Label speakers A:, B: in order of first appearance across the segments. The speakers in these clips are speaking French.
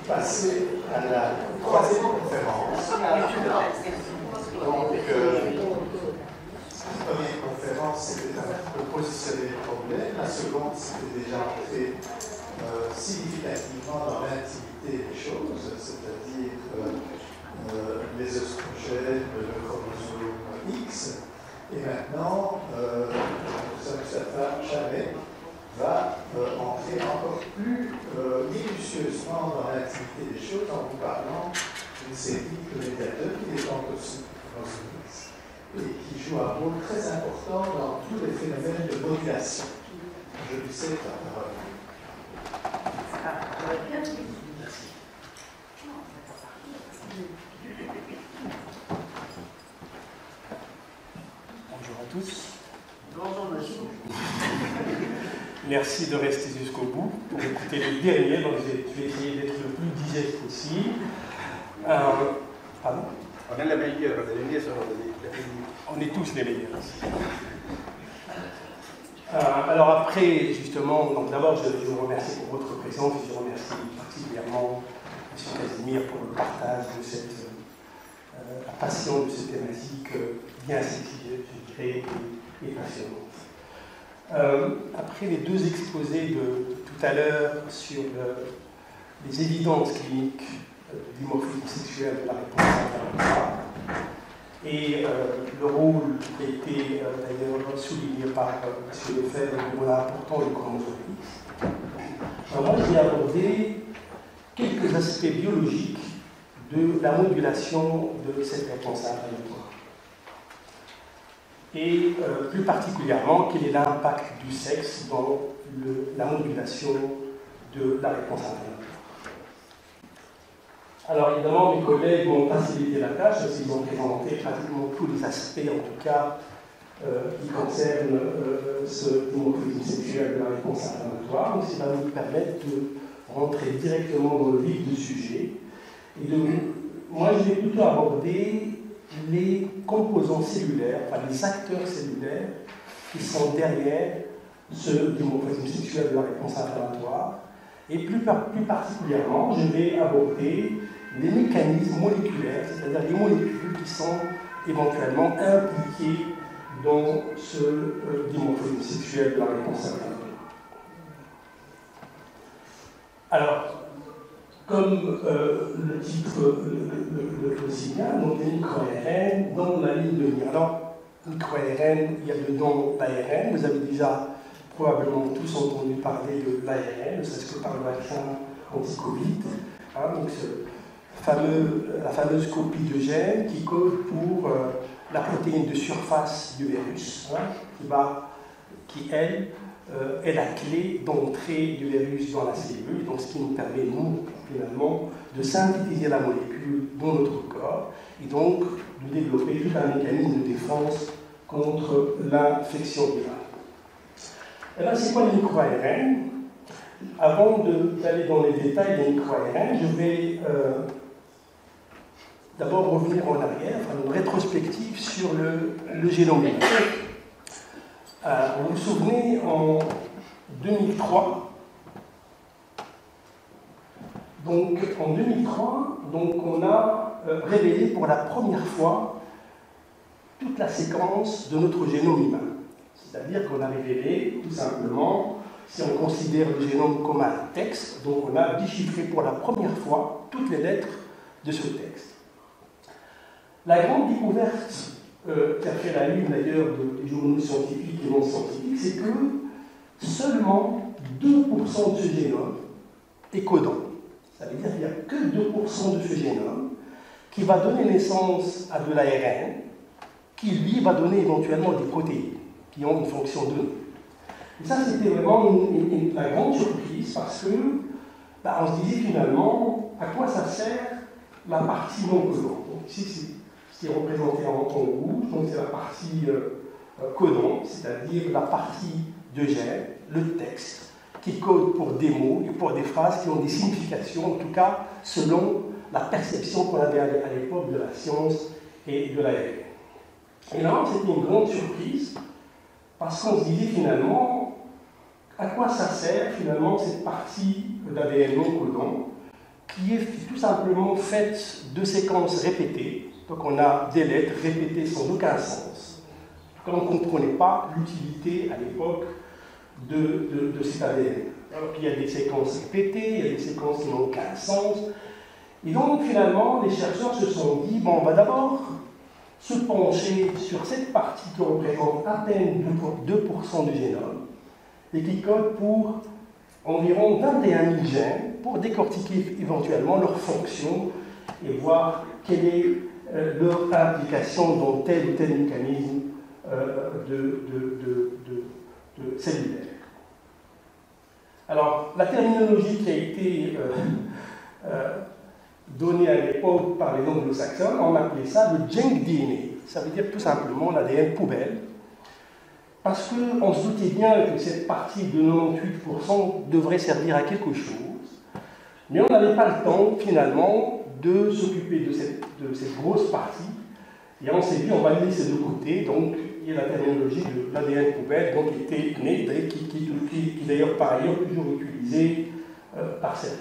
A: passer à la troisième conférence. Donc, la première conférence, c'était de positionner les problèmes. La seconde, c'était déjà entrer significativement dans l'intimité des choses, c'est-à-dire les oestrogènes, le chromosome X. Et maintenant, Mustafa Chamet va entrer encore plus minutieusement dans l'intimité des choses en vous parlant d'une série de médiateurs qui dépendent aussi dans une X et qui joue un rôle très important dans tous les phénomènes de modulation. Je lui cède la parole. Merci.
B: Bonjour à tous.
C: Bonjour monsieur.
B: Merci de rester jusqu'au bout pour écouter le dernier, donc je vais essayer d'être le plus digeste possible. Pardon ?
C: On est les meilleurs, les meilleurs sont
B: on est tous les meilleurs. Alors après, justement, donc d'abord je vous remercie pour votre présence et je remercie particulièrement M. Casimir pour le partage de cette la passion de cette thématique bien sexy, je dirais, et passionnante. Après les deux exposés de tout à l'heure sur les évidences cliniques du dimorphisme sexuel de la réponse inflammatoire et le rôle qui a été d'ailleurs souligné par M. Lefebvre du rôle important du chromosome X, moi j'ai abordé quelques aspects biologiques de la modulation de cette réponse inflammatoire. Et plus particulièrement, quel est l'impact du sexe dans la modulation de la réponse inflammatoire. Alors évidemment, mes collègues m'ont facilité la tâche, ils ont présenté pratiquement tous les aspects, en tout cas, qui concernent ce dimorphisme sexuel de la réponse inflammatoire. Donc, ça va nous permettre de rentrer directement dans le vif du sujet. Et moi, je vais plutôt aborder les composants cellulaires, enfin les acteurs cellulaires qui sont derrière ce dimorphisme sexuel de la réponse inflammatoire. Et plus particulièrement, je vais aborder les mécanismes moléculaires, c'est-à-dire les molécules qui sont éventuellement impliquées dans ce dimorphisme sexuel de la réponse inflammatoire. Alors, comme le titre le signale, donc les micro-ARN dans la ligne de mire. Alors, micro-ARN, il y a dedans l'ARN, vous avez déjà probablement tous entendu parler de l'ARN, ne serait-ce que par le vaccin anti-Covid. Donc la fameuse copie de gène qui code pour la protéine de surface du virus, qui elle, est la clé d'entrée du virus dans la cellule, donc ce qui nous permet, nous, finalement, de synthétiser la molécule dans notre corps et donc de développer tout un mécanisme de défense contre l'infection virale. Et bien, c'est quoi les micro-ARN? Avant d'aller dans les détails des micro-ARN, je vais d'abord revenir en arrière, faire une rétrospective sur le génome humain. Vous vous souvenez, en 2003, donc on a révélé pour la première fois toute la séquence de notre génome humain. C'est-à-dire qu'on a révélé, tout simplement, si on considère le génome comme un texte, donc on a déchiffré pour la première fois toutes les lettres de ce texte. La grande découverte qui a fait la une d'ailleurs des journaux scientifiques et non scientifiques, c'est que seulement 2% de ce génome est codant. Ça veut dire qu'il n'y a que 2% de ce génome qui va donner naissance à de l'ARN, qui lui va donner éventuellement des protéines qui ont une fonction donnée. Et ça, c'était vraiment la grande surprise parce que on se disait finalement à quoi ça sert la partie non codante. Donc ici, c'est représenté en rouge, donc c'est la partie codante, c'est-à-dire la partie de gène, le texte, qui code pour des mots et pour des phrases qui ont des significations, en tout cas selon la perception qu'on avait à l'époque de la science et de l'ARN. Et là, c'était une grande surprise, parce qu'on se disait finalement, à quoi ça sert finalement cette partie d'ADN non codant qui est tout simplement faite de séquences répétées. Donc on a des lettres répétées sans aucun sens. On ne comprenait pas l'utilité à l'époque de cet ADN. Alors qu'il y a des séquences répétées, il y a des séquences qui n'ont aucun sens. Et donc finalement, les chercheurs se sont dit, bon, on va d'abord se pencher sur cette partie qui représente à peine 2% du génome et qui code pour environ 21 000 gènes pour décortiquer éventuellement leur fonction et voir quelle est leur implication dans tel ou tel mécanisme cellulaire. Alors, la terminologie qui a été donnée à l'époque par les anglo-saxons, on appelait ça le junk DNA. Ça veut dire tout simplement l'ADN poubelle. Parce qu'on se doutait bien que cette partie de 98% devrait servir à quelque chose, mais on n'avait pas le temps, finalement, de s'occuper de cette grosse partie, et on s'est dit, on va le laisser de côté, donc il y a la terminologie de l'ADN poubelle, donc qui était née, qui d'ailleurs par ailleurs toujours utilisée par certains.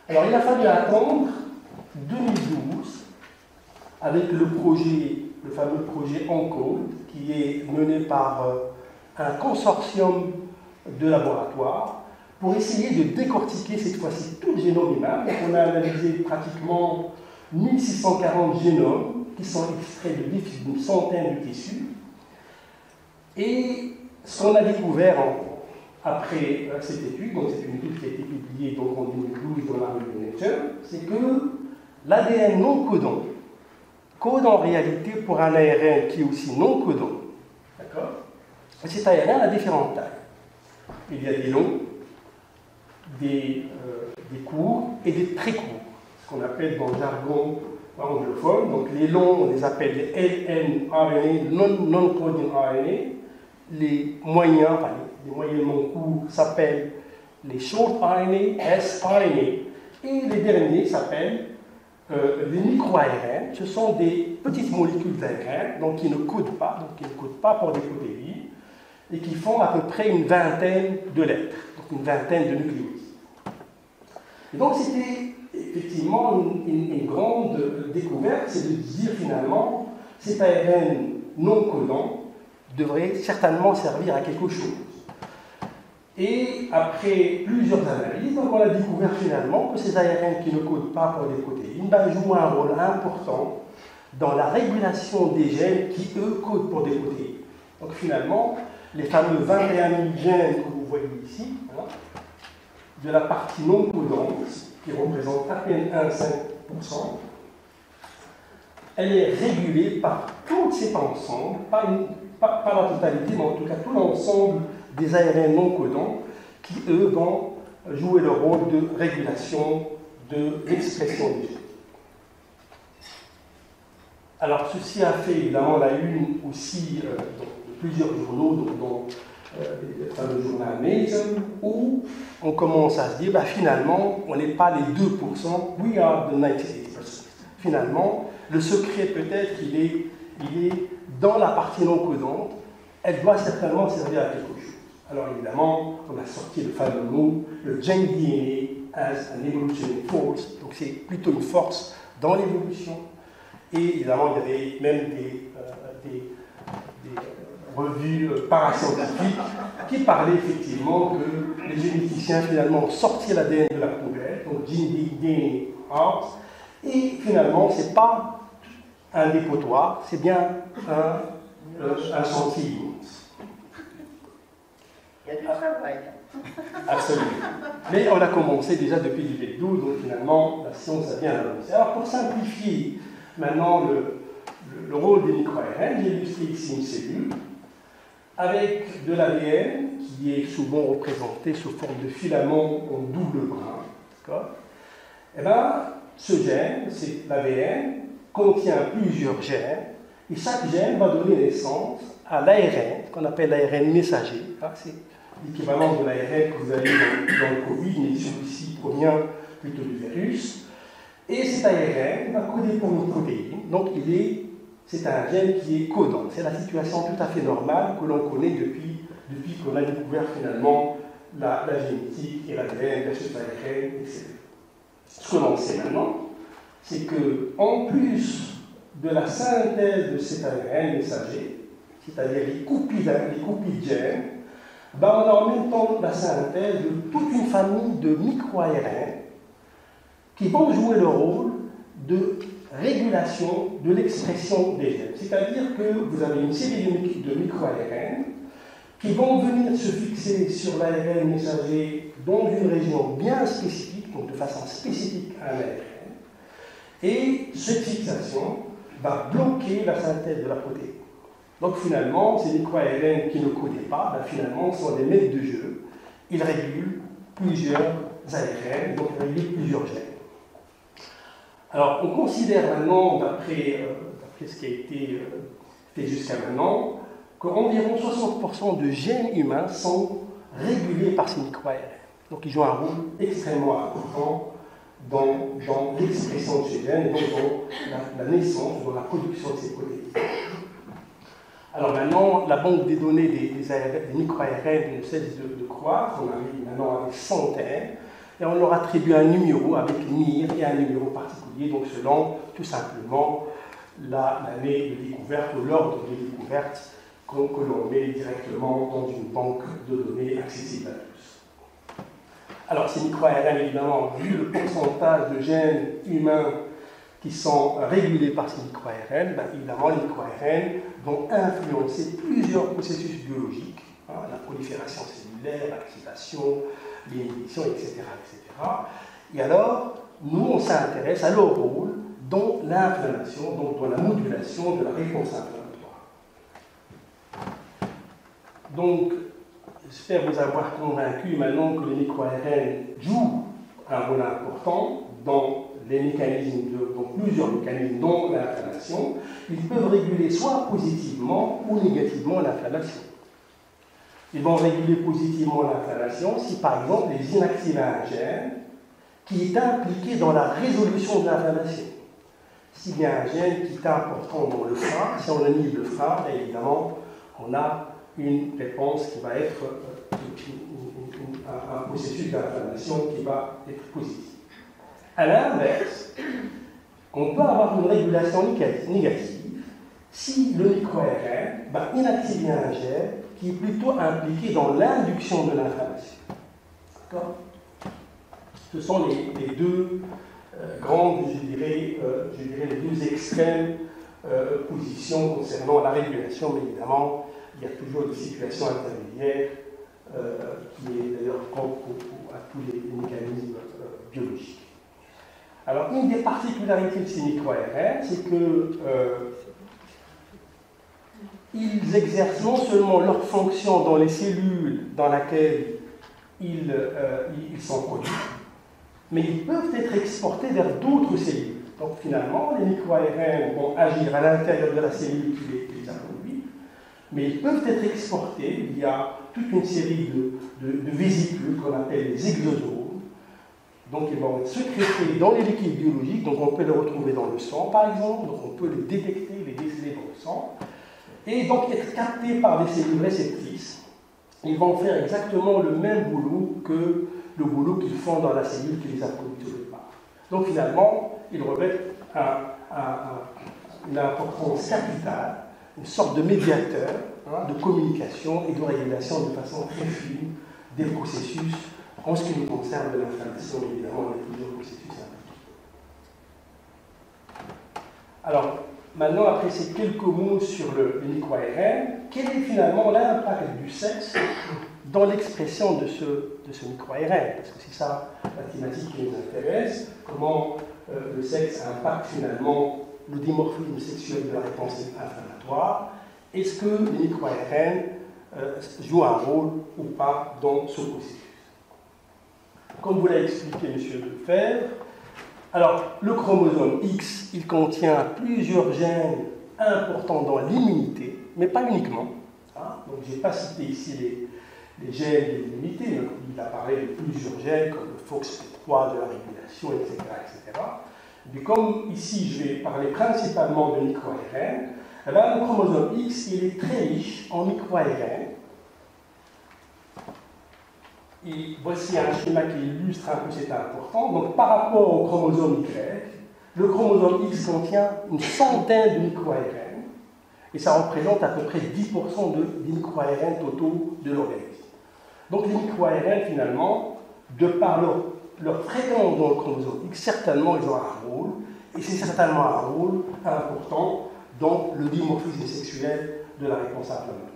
B: Alors il a fallu attendre 2012, avec le fameux projet ENCODE, qui est mené par un consortium de laboratoires, pour essayer de décortiquer cette fois-ci tout le génome humain. Donc on a analysé pratiquement 1640 génomes qui sont extraits d'une centaine de tissus. Et ce qu'on a découvert après cette étude, donc c'est une étude qui a été publiée donc en 2012 dans la revue Nature, c'est que l'ADN non codant code en réalité pour un ARN qui est aussi non codant. D'accord ? Et cet ARN a différentes tailles. Il y a des longs, des courts et des très courts, ce qu'on appelle dans le jargon anglophone. Donc les longs, on les appelle les LNRNA, non-coding RNA. Les moyens, enfin les moyennement courts s'appellent les short RNA, sRNA. Et les derniers s'appellent les micro-ARN. Ce sont des petites molécules d'ARN, donc qui ne codent pas, pour des protéines, et qui font à peu près une vingtaine de lettres, donc une vingtaine de nucléotides. Et donc c'était effectivement une grande découverte, c'est de dire finalement, cet ARN non codant devrait certainement servir à quelque chose. Et après plusieurs analyses, donc on a découvert finalement que ces ARN qui ne codent pas pour des protéines jouent un rôle important dans la régulation des gènes qui, eux, codent pour des protéines. Donc finalement, les fameux 21 000 gènes que vous voyez ici, hein, de la partie non codante, qui représente à peine 1,5%, elle est régulée par tout cet ensemble, pas la totalité, mais en tout cas tout l'ensemble des ARN non codants qui, eux, vont jouer le rôle de régulation de l'expression des gènes. Alors, ceci a fait évidemment la une aussi de plusieurs journaux, dont le fameux journal Nature, où on commence à se dire, finalement, on n'est pas les 2%, we are the 98%. Finalement, le secret peut-être qu'il est dans la partie non codante, elle doit certainement servir à quelque chose. Alors évidemment, on a sorti le fameux mot, le junk DNA as an evolutionary force, donc c'est plutôt une force dans l'évolution. Et évidemment, il y avait même des revues parascientifiques qui parlaient effectivement que les généticiens finalement ont sorti l'ADN de la poubelle, donc DNA Arts, et finalement, ce n'est pas un dépotoir, c'est bien un chantier immense.
D: Il y a du travail.
B: Absolument. Mais on a commencé déjà depuis 2012, donc finalement, la science a bien avancé. Alors, pour simplifier maintenant le rôle des micro-ARN, j'ai illustré ici une cellule avec de l'ADN qui est souvent représenté sous forme de filament en double brin. D'accord ? Eh bien, ce gène, c'est l'ADN, contient plusieurs gènes, et chaque gène va donner naissance à l'ARN, qu'on appelle l'ARN messager. C'est l'équivalent de l'ARN que vous avez dans le Covid, mais celui-ci provient plutôt du virus. Et cet ARN va coder pour une protéine, donc c'est un gène qui est codant. C'est la situation tout à fait normale que l'on connaît depuis qu'on a découvert finalement la génétique et l'ADN de cet ARN, etc. ce que l'on sait maintenant, c'est qu'en plus de la synthèse de cet ARN messager, c'est-à-dire les copies de gènes, on a en même temps la synthèse de toute une famille de micro-ARN qui vont jouer le rôle de régulation de l'expression des gènes. C'est-à-dire que vous avez une série de micro-ARN qui vont venir se fixer sur l'ARN messager dans une région bien spécifique, donc de façon spécifique à un ARN. Et cette fixation va bloquer la synthèse de la protéine. Donc finalement, ces micro-ARN qui ne codaient pas, finalement, sont des maîtres de jeu. Ils régulent plusieurs ARN, donc ils régulent plusieurs gènes. Alors, on considère maintenant, d'après ce qui a été fait jusqu'à maintenant, qu'environ 60% de gènes humains sont régulés par ces micro-ARN. Donc, ils jouent un rôle extrêmement important dans l'expression de ces gènes et donc dans la naissance, dans la production de ces protéines. Alors maintenant, la banque des données des micro-ARN ne cesse de croître. On arrive maintenant à des centaines. Et on leur attribue un numéro avec MIR et un numéro particulier, donc selon tout simplement l'année de découverte ou l'ordre de découverte que l'on met directement dans une banque de données accessible à tous. Alors ces micro-ARN, évidemment, vu le pourcentage de gènes humains qui sont régulés par ces micro-ARN, évidemment les micro-ARN vont influencer plusieurs processus biologiques, la prolifération cellulaire, l'activation, l'inhibition, etc., etc. Et alors, nous, on s'intéresse à leur rôle dans l'inflammation, donc dans la modulation de la réponse inflammatoire. Donc, j'espère vous avoir convaincu maintenant que les micro-ARN jouent un rôle important dans les mécanismes, dans plusieurs mécanismes, dont l'inflammation. Ils peuvent réguler soit positivement ou négativement l'inflammation. Ils vont réguler positivement l'inflammation si, par exemple, ils inactivent un gène qui est impliqué dans la résolution de l'inflammation. S'il y a un gène qui est important dans le frein, si on inhibe le frein, évidemment, on a une réponse qui va être un processus d'inflammation qui va être positif. À l'inverse, on peut avoir une régulation négative si le micro-ARN va inactiver un gène qui est plutôt impliqué dans l'induction de l'inflammation. D'accord ? Ce sont les deux grandes, je dirais, les deux extrêmes positions concernant la régulation, mais évidemment, il y a toujours des situations intermédiaires qui est d'ailleurs propre à tous les mécanismes biologiques. Alors, une des particularités de ces micro-ARN, c'est que ils exercent non seulement leur fonction dans les cellules dans lesquelles ils sont produits, mais ils peuvent être exportés vers d'autres cellules. Donc finalement, les micro-ARN vont agir à l'intérieur de la cellule qui les a produits, mais ils peuvent être exportés via toute une série de vésicules qu'on appelle les exosomes. Donc ils vont être sécrétés dans les liquides biologiques, donc on peut les retrouver dans le sang par exemple, donc on peut les détecter, les déceler dans le sang, et donc être captés par des cellules réceptrices. Ils vont faire exactement le même boulot que le boulot qu'ils font dans la cellule qui les a produits au départ. Donc finalement, ils revêtent une importance capitale, une sorte de médiateur de communication et de régulation de façon très fine des processus en ce qui nous concerne de l'inflammation, évidemment, il y a plusieurs processus impliqués. Alors, maintenant, après ces quelques mots sur le micro-ARN, quel est finalement l'impact du sexe dans l'expression de ce micro-ARN? Parce que c'est ça la thématique qui nous intéresse. Comment le sexe impacte finalement le dimorphisme sexuel de la réponse inflammatoire? Est-ce que les micro-ARN jouent un rôle ou pas dans ce processus? Comme vous l'a expliqué M. Lefebvre, alors le chromosome X, il contient plusieurs gènes importants dans l'immunité, mais pas uniquement. Donc je n'ai pas cité ici les gènes de l'immunité, mais il a parlé de plusieurs gènes comme le FOXP3 de la régulation, etc., etc. Mais comme ici je vais parler principalement de micro-ARN, le chromosome X, il est très riche en micro-ARN. Et voici un schéma qui illustre un peu cet important. Donc, par rapport au chromosome Y, le chromosome X contient une centaine de micro-ARN, et ça représente à peu près 10% des micro-ARN totaux de l'organisme. Donc, les micro-ARN, finalement, de par leur fréquence dans le chromosome X, certainement, ils ont un rôle, et c'est certainement un rôle important dans le dimorphisme sexuel de la réponse inflammatoire.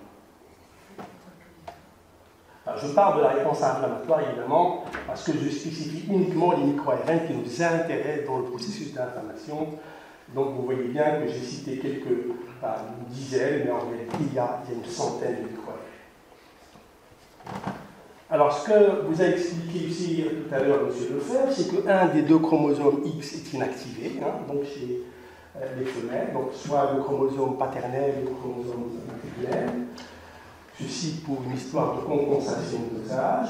B: Alors, je parle de la réponse inflammatoire, évidemment, parce que je spécifie uniquement les micro-ARN qui nous intéressent dans le processus d'inflammation. Donc, vous voyez bien que j'ai cité une dizaine, mais en réalité, il y a une centaine de micro-ARN. Alors, ce que vous a expliqué ici tout à l'heure M. Lefebvre, c'est qu'un des deux chromosomes X est inactivé, donc chez les femelles, donc soit le chromosome paternel ou le chromosome maternel. Ceci pour une histoire de compensation de dosage.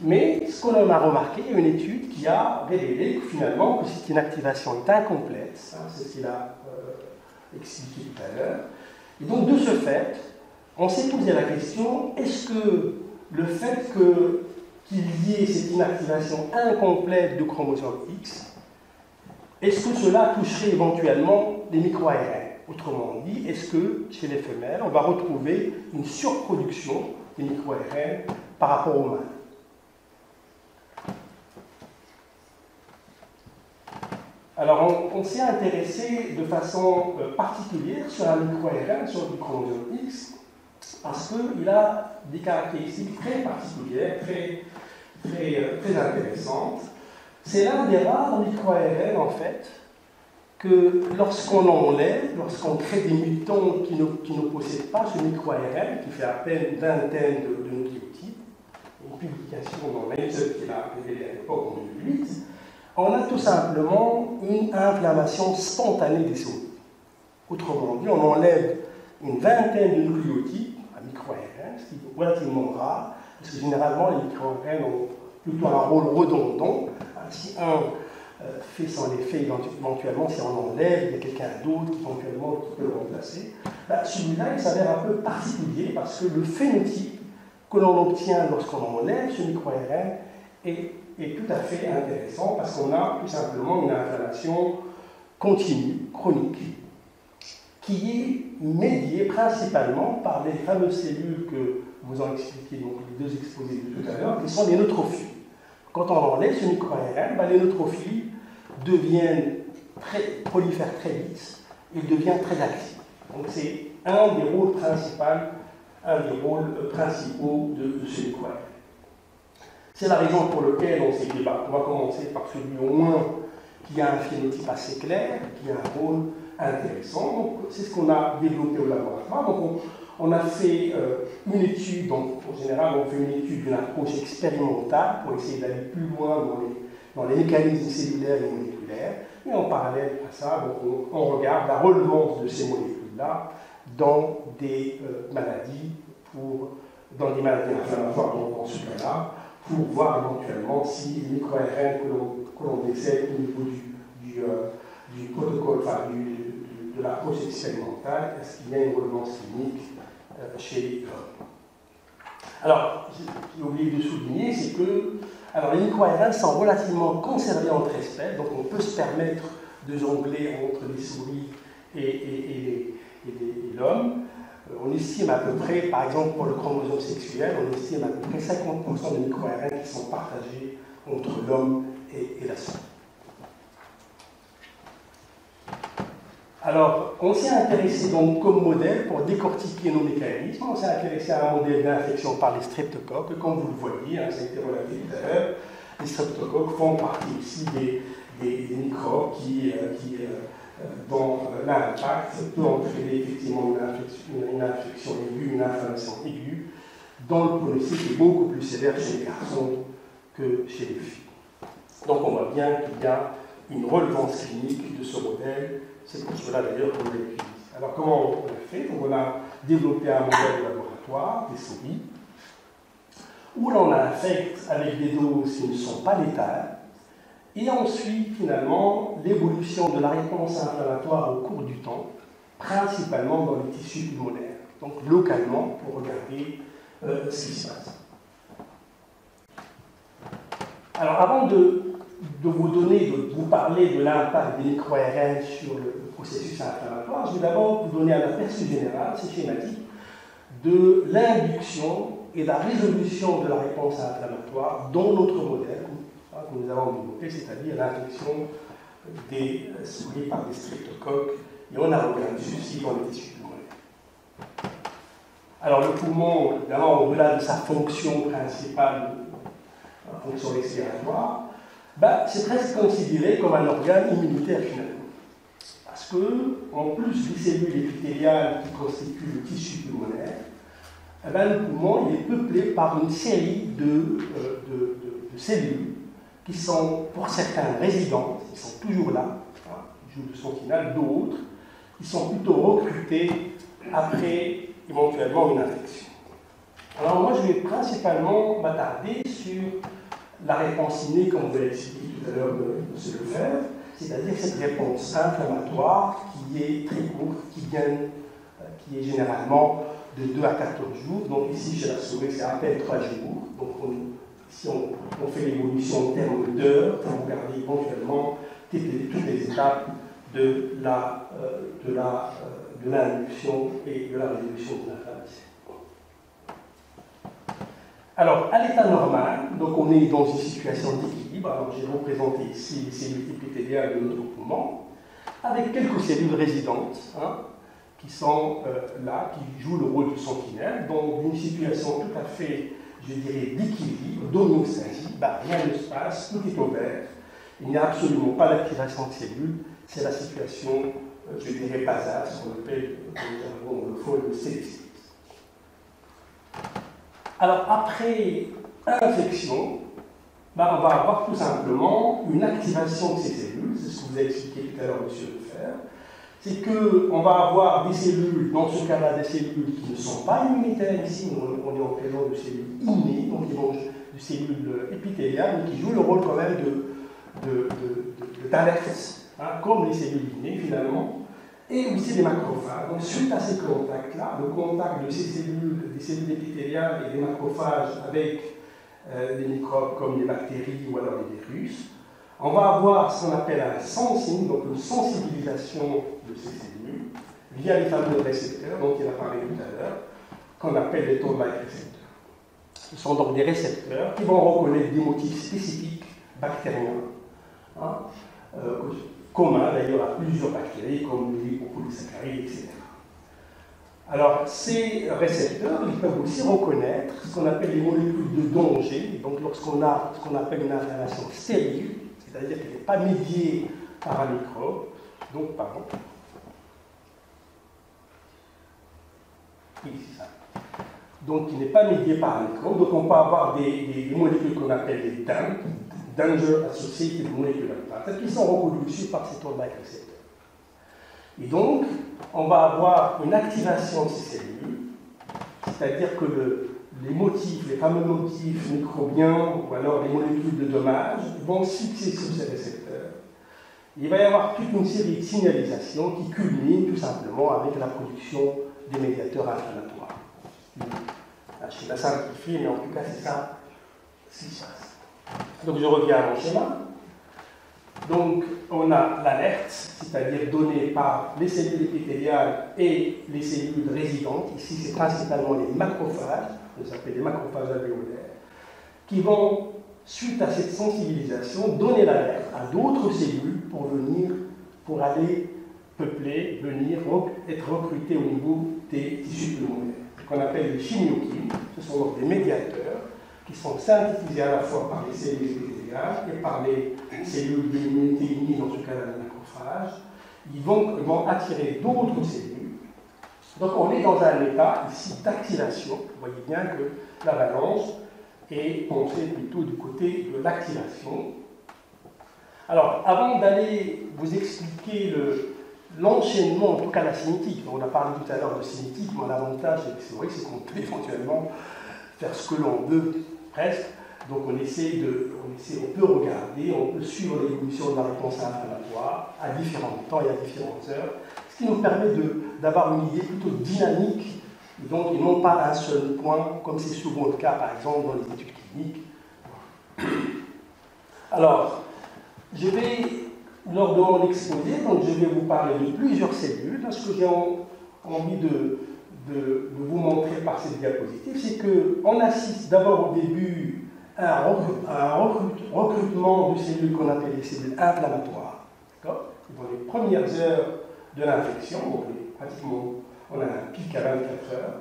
B: Mais ce qu'on a remarqué, il y a une étude qui a révélé que finalement, que cette inactivation est incomplète, c'est ce qu'il a expliqué tout à l'heure. Et donc, de ce fait, on s'est posé la question, est-ce que le fait qu'il y ait cette inactivation incomplète du chromosome X, est-ce que cela toucherait éventuellement les micro-ARN? Autrement dit, est-ce que chez les femelles, on va retrouver une surproduction des micro-ARN par rapport aux mâles? Alors, on s'est intéressé de façon particulière sur un micro-ARN, sur le chromosome X, parce qu'il a des caractéristiques très particulières, très intéressantes. C'est l'un des rares micro-ARN, en fait, que lorsqu'on enlève, lorsqu'on crée des mutants qui ne possèdent pas ce micro-ARN, qui fait à peine une vingtaine de nucléotides, une publication dans Nature qui l'a révélé à l'époque en 2008, on a tout simplement une inflammation spontanée des cellules. Autrement dit, on enlève une vingtaine de nucléotides, un micro-ARN, ce qui est relativement rare, parce que généralement les micro-ARN ont plutôt un rôle redondant. Si un fait son effet éventuellement, si on enlève, il y a quelqu'un d'autre éventuellement qui peut le remplacer. Celui-là, il s'avère un peu particulier parce que le phénotype que l'on obtient lorsqu'on enlève ce micro-ARN est tout à fait intéressant parce qu'on a tout simplement une inflammation continue, chronique, qui est médiée principalement par les fameuses cellules que vous ont expliqué, donc les deux exposés de tout à l'heure, qui sont les neutrophiles. Quand on enlève ce micro-ARN, les neutrophiles prolifèrent très vite et deviennent très actifs. Donc c'est un des rôles principaux de ce micro-ARN. C'est la raison pour laquelle on s'est dit, on va commencer par celui au moins qui a un phénotype assez clair, qui a un rôle intéressant. Donc c'est ce qu'on a développé au laboratoire. Donc on a fait une étude, donc en général on fait une étude d'une approche expérimentale pour essayer d'aller plus loin dans les mécanismes cellulaires et moléculaires. Et en parallèle à ça, donc, on regarde la relevance de ces molécules-là dans des maladies, dans des maladies inflammatoires dans ce cas-là, pour voir éventuellement si les micro-ARN que l'on décèle au niveau du protocole, enfin de l'approche expérimentale, est-ce qu'il y a une relevance clinique chez l'homme. Alors, j'ai oublié de souligner, c'est que les micro-ARN sont relativement conservés entre espèces, donc on peut se permettre de jongler entre les souris et l'homme. On estime à peu près, par exemple pour le chromosome sexuel, on estime à peu près 50% de micro-ARN qui sont partagés entre l'homme et la souris. Alors, on s'est intéressé donc comme modèle pour décortiquer nos mécanismes. On s'est intéressé à un modèle d'infection par les streptocoques. Comme vous le voyez, ça a été relaté tout à l'heure, les streptocoques font partie aussi des microbes dont l'impact peut entraîner effectivement une infection aiguë, une inflammation aiguë, dont le pronostic est beaucoup plus sévère chez les garçons que chez les filles. Donc on voit bien qu'il y a une relevance clinique de ce modèle. C'est pour cela d'ailleurs qu'on l'a utilisé. Alors comment on l'a fait? Donc, on a développé un modèle de laboratoire, des souris, où l'on infecte avec des doses qui ne sont pas létales, et ensuite finalement l'évolution de la réponse inflammatoire au cours du temps, principalement dans les tissus pulmonaires, donc localement pour regarder ce qui se passe. Alors, avant de vous parler de l'impact des micro-ARN sur le processus inflammatoire, je vais d'abord vous donner un aperçu général, c'est schématique, de l'induction et la résolution de la réponse inflammatoire dans notre modèle que nous avons développé, c'est-à-dire l'infection des souris par des streptocoques, et on a regardé ceci dans les tissus pulmonaires. Alors le poumon, évidemment, au-delà de sa fonction principale, la fonction respiratoire, c'est presque considéré comme un organe immunitaire finalement. Parce que, en plus des cellules épithéliales qui constituent le tissu pulmonaire, le poumon il est peuplé par une série de cellules qui sont, pour certains, résidentes, qui sont toujours là, qui jouent de sentinelle, d'autres, qui sont plutôt recrutées après, éventuellement, une infection. Alors moi, je vais principalement m'attarder sur la réponse innée, comme vous l'avez expliqué tout à l'heure de M. Lefebvre, c'est-à-dire cette réponse inflammatoire qui est très courte, qui est généralement de 2 à 14 jours. Donc ici, chez la souris, c'est à peine 3 jours. Donc si on fait l'évolution en termes d'heures, on regarde éventuellement toutes les étapes de l'induction et de la résolution de l'inflammation. Alors, à l'état normal, donc on est dans une situation d'équilibre. Alors, j'ai représenté ici les cellules épithéliales de notre poumon, avec quelques cellules résidentes, qui sont là, qui jouent le rôle de sentinelle, dans une situation tout à fait, je dirais, d'équilibre, d'homéostasie. Rien ne se passe, tout est ouvert, il n'y a absolument pas d'activation de cellules, c'est la situation, je dirais, basale, ce qu'on appelle, dans le fond, le célestise. Alors, après infection, on va avoir tout simplement une activation de ces cellules, c'est ce que vous avez expliqué tout à l'heure, M. Lefebvre. C'est qu'on va avoir des cellules, dans ce cas-là, des cellules qui ne sont pas immunitaires ici, on est en présence de cellules innées, donc de cellules épithéliales, mais qui jouent le rôle quand même d'alerte, comme les cellules innées finalement, et aussi des macrophages. Donc suite à ces contacts-là, le contact de ces cellules, des cellules épithéliales et des macrophages avec des microbes comme les bactéries ou alors les virus, on va avoir ce qu'on appelle un sensing, donc une sensibilisation de ces cellules via les fameux récepteurs dont il a parlé tout à l'heure, qu'on appelle les toll-like récepteurs. Ce sont donc des récepteurs qui vont reconnaître des motifs spécifiques bactériens, communs d'ailleurs à plusieurs bactéries comme les lipopolysaccharides, etc. Alors, ces récepteurs, ils peuvent aussi reconnaître ce qu'on appelle les molécules de danger. Donc, lorsqu'on a ce qu'on appelle une inflammation stérile, c'est-à-dire qu'elle n'est pas médiée par un microbe, donc, pardon, ici, ça. Donc, qui n'est pas médiée par un microbe. Donc, on peut avoir des molécules qu'on appelle des DAM, Danger Associated Molecular Patterns, qui sont reconnues aussi par ces toll-like récepteurs. Et donc, on va avoir une activation de ces cellules, c'est-à-dire que les motifs, les fameux motifs microbiens ou alors les molécules de dommage vont se fixer sur ces récepteurs. Il va y avoir toute une série de signalisations qui culminent tout simplement avec la production des médiateurs inflammatoires. Je vais la simplifier, mais en tout cas, c'est ça ce qui se passe. Donc, je reviens à mon schéma. Donc, on a l'alerte, c'est-à-dire donnée par les cellules épithéliales et les cellules résidentes. Ici, c'est principalement les macrophages, on les appelle les macrophages alvéolaires, qui vont, suite à cette sensibilisation, donner l'alerte à d'autres cellules pour aller peupler, être recrutées au niveau des tissus pulmonaires, qu'on appelle les chimiokines. Ce sont donc des médiateurs qui sont synthétisés à la fois par les cellules épithéliales et par les cellules d'immunité innée, dans ce cas-là, les macrophages. Ils vont attirer d'autres cellules. Donc on est dans un état ici d'activation. Vous voyez bien que la balance est pensée plutôt du côté de l'activation. Alors, avant d'aller vous expliquer l'enchaînement, en tout cas la cinétique, on a parlé tout à l'heure de cinétique, mon avantage, c'est vrai, c'est qu'on peut éventuellement faire ce que l'on veut, presque. Donc on peut regarder, on peut suivre l'évolution de la réponse inflammatoire à différents temps et à différentes heures, ce qui nous permet d'avoir une idée plutôt dynamique, donc, et non pas un seul point, comme c'est souvent le cas, par exemple, dans les études cliniques. Alors, je vais, lors de mon exposé, donc je vais vous parler de plusieurs cellules. Ce que j'ai envie de vous montrer par cette diapositive, c'est qu'on assiste d'abord au début à un recrutement de cellules qu'on appelle les cellules inflammatoires. Dans les premières heures de l'infection, donc pratiquement on a un pic à 24 heures.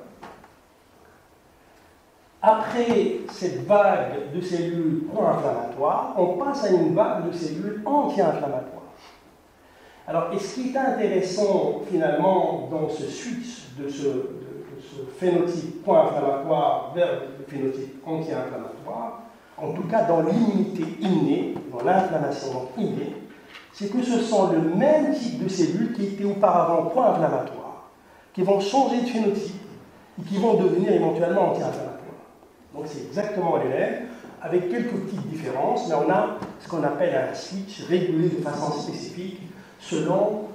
B: Après cette vague de cellules pro-inflammatoires, on passe à une vague de cellules anti-inflammatoires. Alors, et ce qui est intéressant finalement dans ce switch de ce phénotype pro-inflammatoire vers le phénotype anti-inflammatoire, en tout cas dans l'immunité innée, dans l'inflammation innée, c'est que ce sont le même type de cellules qui étaient auparavant pro-inflammatoires, qui vont changer de phénotype et qui vont devenir éventuellement anti-inflammatoires. Donc c'est exactement les mêmes, avec quelques petites différences, mais on a ce qu'on appelle un switch régulé de façon spécifique selon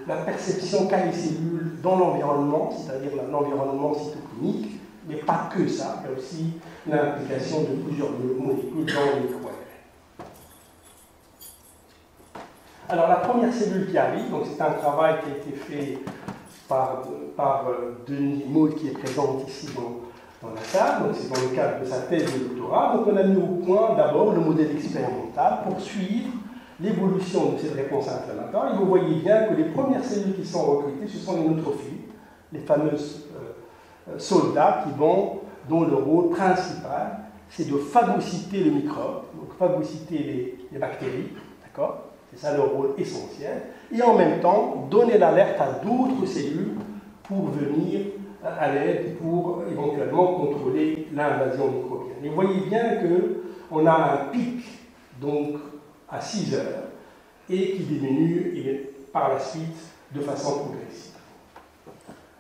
B: la perception qu'a les cellules dans l'environnement, c'est-à-dire l'environnement cytokinique, mais pas que ça, il y a aussi l'implication de plusieurs molécules dans le microRNA. Alors la première cellule qui arrive, donc c'est un travail qui a été fait par Denis Maud qui est présente ici dans la salle, donc c'est dans le cadre de sa thèse de doctorat. Donc on a mis au point d'abord le modèle expérimental pour suivre l'évolution de cette réponse inflammatoire. Et vous voyez bien que les premières cellules qui sont recrutées, ce sont les neutrophiles, les fameuses soldats dont le rôle principal, c'est de phagocyter le microbe, donc phagocyter les bactéries, d'accord ? C'est ça le rôle essentiel. Et en même temps, donner l'alerte à d'autres cellules pour venir à l'aide, pour éventuellement contrôler l'invasion microbienne. Et vous voyez bien qu'on a un pic, donc, à 6 heures, et qui diminue par la suite de façon progressive.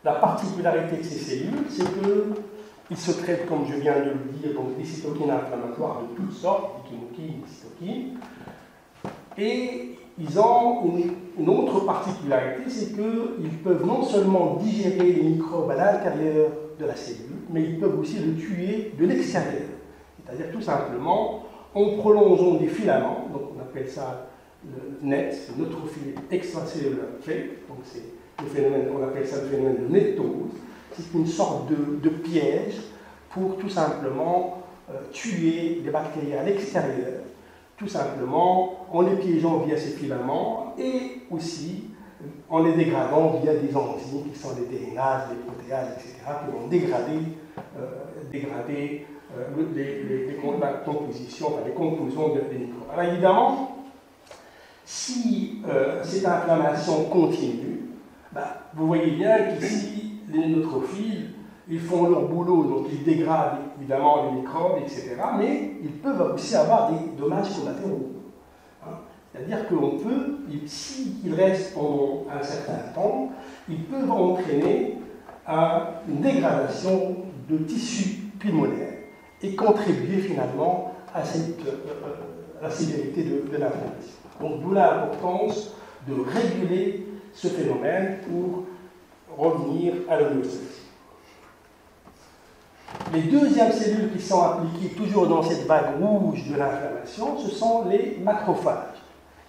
B: La particularité de ces cellules, c'est qu'ils se traitent, comme je viens de le dire, donc des cytokines inflammatoires de toutes sortes, des chemokines, des cytokines, et ils ont une autre particularité, c'est qu'ils peuvent non seulement digérer les microbes à l'intérieur de la cellule, mais ils peuvent aussi le tuer de l'extérieur. C'est-à-dire tout simplement en prolongeant des filaments, donc on appelle ça le NET, le neutrophile extracellular effect, donc c'est le phénomène, on appelle ça le phénomène de nettose. C'est une sorte de piège pour tout simplement tuer des bactéries à l'extérieur, tout simplement en les piégeant via ces filaments et aussi en les dégradant via des enzymes qui sont les DNAs, les protéases, etc., qui vont dégrader la composition, enfin, les composants des microbes. Alors évidemment, si cette inflammation continue, vous voyez bien qu'ici, les neutrophiles, ils font leur boulot, donc ils dégradent évidemment les microbes, etc., mais ils peuvent aussi avoir des dommages collatéraux. C'est-à-dire qu'on peut, s'ils restent pendant un certain temps, ils peuvent entraîner une dégradation de tissus pulmonaires et contribuer finalement à la sévérité de l'inflammation. Donc d'où l'importance de réguler ce phénomène pour revenir à l'homéostasie. Les deuxièmes cellules qui sont impliquées toujours dans cette vague rouge de l'inflammation, ce sont les macrophages.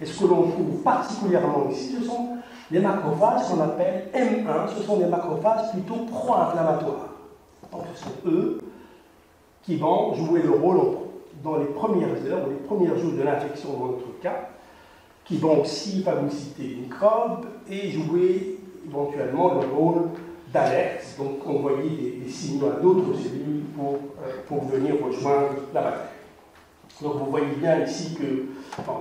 B: Et ce que l'on trouve particulièrement ici, ce sont les macrophages qu'on appelle M1, ce sont des macrophages plutôt pro-inflammatoires. Donc ce sont eux qui vont jouer le rôle dans les premières heures, ou les premiers jours de l'infection dans notre cas, qui vont aussi phagocyter les microbes et jouer éventuellement le rôle d'alerte, donc envoyer des signaux à d'autres cellules pour venir rejoindre la bactérie. Donc vous voyez bien ici que,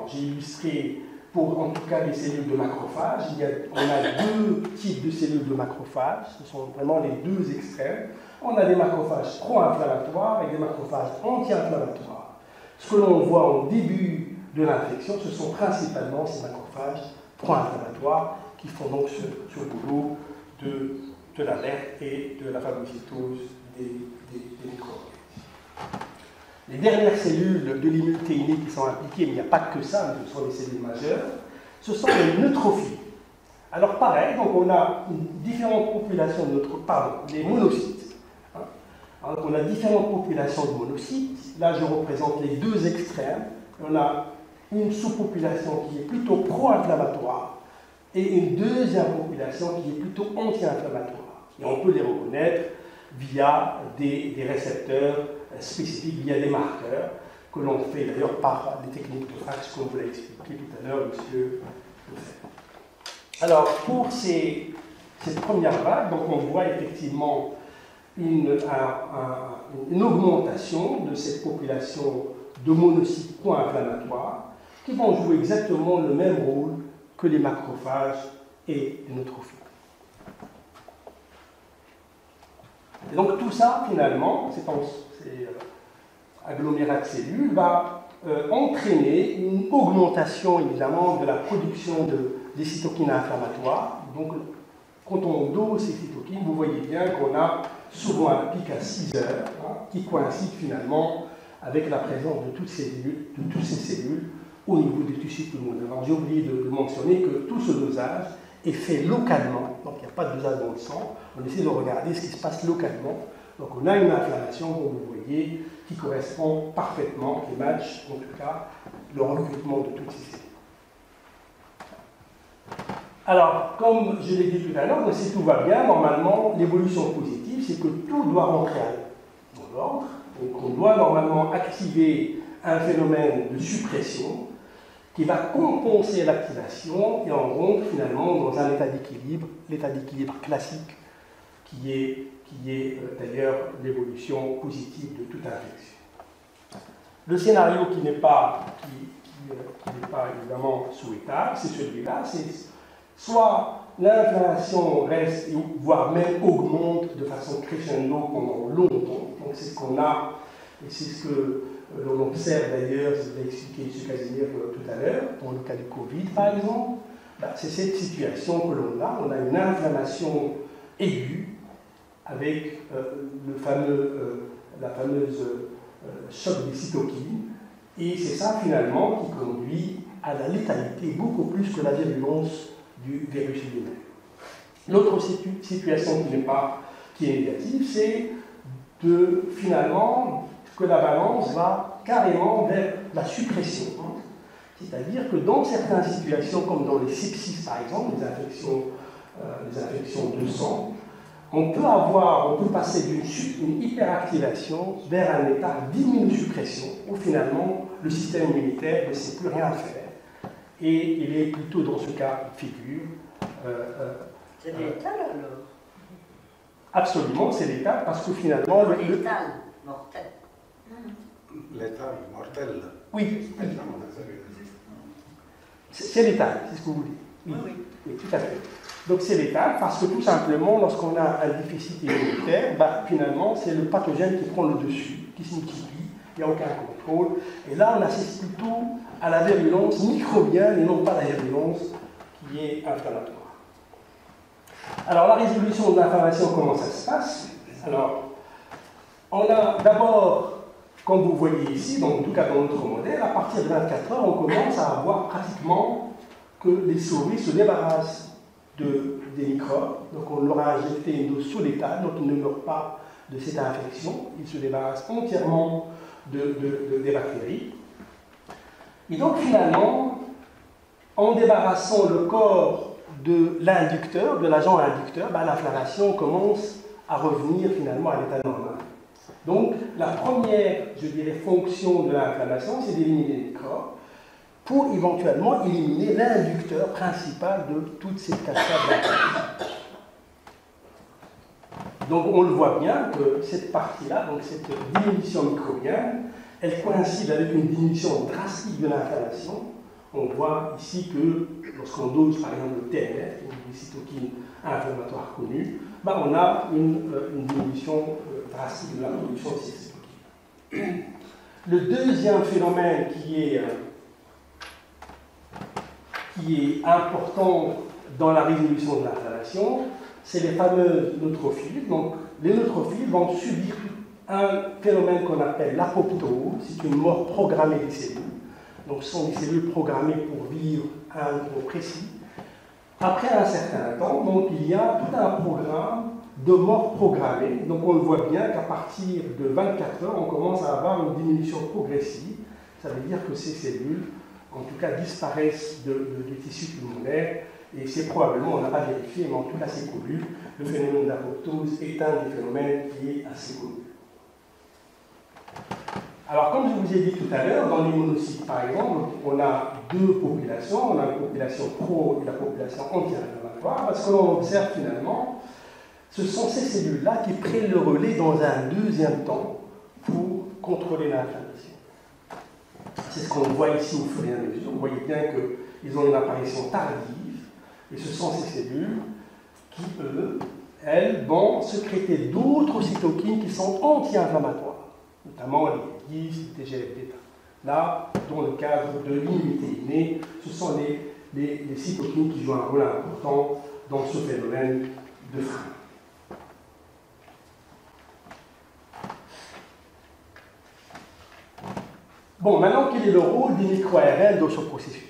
B: j'ai illustré pour en tout cas les cellules de macrophages, on a deux types de cellules de macrophages, ce sont vraiment les deux extrêmes. On a des macrophages pro-inflammatoires et des macrophages anti-inflammatoires. Ce que l'on voit au début de l'infection, ce sont principalement ces macrophages pro-inflammatoires qui font donc ce boulot de l'alerte et de la phagocytose des micro-organismes. Les dernières cellules de l'immunité innée qui sont impliquées, mais il n'y a pas que ça, mais ce sont les cellules majeures, ce sont les neutrophiles. Alors pareil, donc on a différentes populations de les monocytes. Alors, on a différentes populations de monocytes. Là, je représente les deux extrêmes. On a une sous-population qui est plutôt pro-inflammatoire et une deuxième population qui est plutôt anti-inflammatoire. Et on peut les reconnaître via des récepteurs spécifiques, via des marqueurs que l'on fait d'ailleurs par des techniques de FACS, comme vous l'avez expliqué tout à l'heure, monsieur Lefebvre. Alors, pour cette première vague, donc on voit effectivement une augmentation de cette population de monocytes pro-inflammatoires qui vont jouer exactement le même rôle que les macrophages et les neutrophiles. Et donc tout ça, finalement, ces agglomérats de cellules, va entraîner une augmentation, évidemment, de la production des cytokines inflammatoires. Donc, quand on dose ces cytokines, vous voyez bien qu'on a souvent un pic à 6 heures, qui coïncide finalement avec la présence de toutes ces cellules au niveau du tissu pulmonaire. Alors, j'ai oublié de mentionner que tout ce dosage est fait localement, donc il n'y a pas de dosage dans le sang, on essaie de regarder ce qui se passe localement. Donc on a une inflammation, comme vous voyez, qui correspond parfaitement, qui match en tout cas le recrutement de toutes ces cellules. Alors, comme je l'ai dit tout à l'heure, si tout va bien, normalement, l'évolution positive, c'est que tout doit rentrer dans l'ordre. Donc on doit normalement activer un phénomène de suppression qui va compenser l'activation et on rentre finalement dans un état d'équilibre, l'état d'équilibre classique qui est d'ailleurs l'évolution positive de toute infection. Le scénario qui n'est pas évidemment souhaitable, c'est celui-là, c'est soit l'inflammation reste, voire même augmente de façon crescendo pendant longtemps, donc c'est ce qu'on a, et c'est ce que l'on observe d'ailleurs, je vous l'ai expliqué M. Casimir tout à l'heure, dans le cas du Covid par exemple, c'est cette situation que l'on a, on a une inflammation aiguë avec la fameuse choc des cytokines, et c'est ça finalement qui conduit à la létalité beaucoup plus que la virulence du virus lui-même. L'autre situation qui est négative, c'est finalement que la balance va carrément vers la suppression. C'est-à-dire que dans certaines situations, comme dans les sepsis par exemple, les infections de sang, on peut passer d'une hyperactivation vers un état d'immunosuppression, où finalement le système immunitaire ne sait plus rien faire. Et il est plutôt dans ce cas de figure.
D: C'est létal alors?
B: Absolument, c'est létal, parce que finalement...
D: Létal, mortel.
C: Létal, mortel.
B: Oui, c'est létal, c'est ce que vous dites. Oui, oui, tout à fait. Donc c'est létal parce que tout simplement, lorsqu'on a un déficit immunitaire, finalement, c'est le pathogène qui prend le dessus, qui se multiplie, il n'y a aucun contrôle. Et là, on assiste plutôt à la virulence microbienne et non pas la virulence qui est inflammatoire. Alors la résolution de l'inflammation, comment ça se passe? Alors, on a d'abord, comme vous voyez ici, donc en tout cas dans notre modèle, à partir de 24 heures, on commence à avoir pratiquement que les souris se débarrassent des microbes. Donc on leur a injecté une dose sous-létale, donc ils ne meurent pas de cette infection. Ils se débarrassent entièrement des bactéries. Et donc finalement, en débarrassant le corps de l'inducteur, de l'agent inducteur, l'inflammation commence à revenir finalement à l'état normal. Donc la première, je dirais, fonction de l'inflammation, c'est d'éliminer les microbes pour éventuellement éliminer l'inducteur principal de toute cette cascade bactérienne. Donc on le voit bien que cette partie-là, donc cette diminution microbienne, elle coïncide avec une diminution drastique de l'inflammation. On voit ici que lorsqu'on dose par exemple le TNF, une cytokine inflammatoire connue, on a une diminution drastique de la production de ces cytokines. Le deuxième phénomène qui est important dans la résolution de l'inflammation, c'est les fameux neutrophiles. Donc, les neutrophiles vont subir un phénomène qu'on appelle l'apoptose, c'est une mort programmée des cellules. Donc, ce sont des cellules programmées pour vivre à un niveau précis. Après un certain temps, donc, il y a tout un programme de mort programmée. Donc on le voit bien qu'à partir de 24 heures, on commence à avoir une diminution progressive. Ça veut dire que ces cellules, en tout cas, disparaissent des tissus pulmonaires. Et c'est probablement, on n'a pas vérifié, mais en tout cas c'est connu, le phénomène d'apoptose est un des phénomènes qui est assez connu. Alors, comme je vous ai dit tout à l'heure, dans les monocytes, par exemple, on a deux populations. On a la population pro et la population anti-inflammatoire, parce que l'on observe finalement, ce sont ces cellules-là qui prennent le relais dans un deuxième temps pour contrôler l'inflammation. C'est ce qu'on voit ici au fur et à mesure. Vous voyez bien qu'ils ont une apparition tardive, et ce sont ces cellules qui, elles, vont sécréter d'autres cytokines qui sont anti-inflammatoires, notamment les 10, les TGF-bêta. Là, dans le cadre de l'immunité innée, ce sont les cytokines qui jouent un rôle important dans ce phénomène de frein. Bon, maintenant, quel est le rôle des micro-ARN dans ce processus?